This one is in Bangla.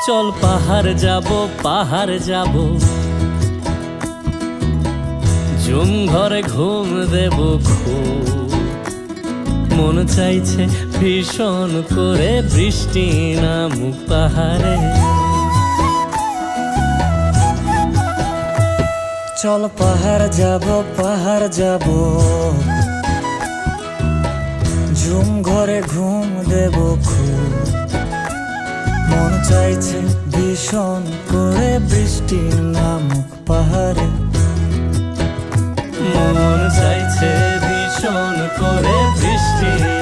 চল পাহাড় যাব, পাহাড় যাব, ঝুম ঘরে ঘুম দেব খুব। মন চাইছে ভীষণ করে বৃষ্টি নামুক পাহাড়ে। চল পাহাড় যাব, পাহাড় যাব, ঝুম ঘরে ঘুম দেব খুব। মন চাইছে ভীষণ করে বৃষ্টি নামুক পাহাড়ে। মন চাইছে ভীষণ করে বৃষ্টি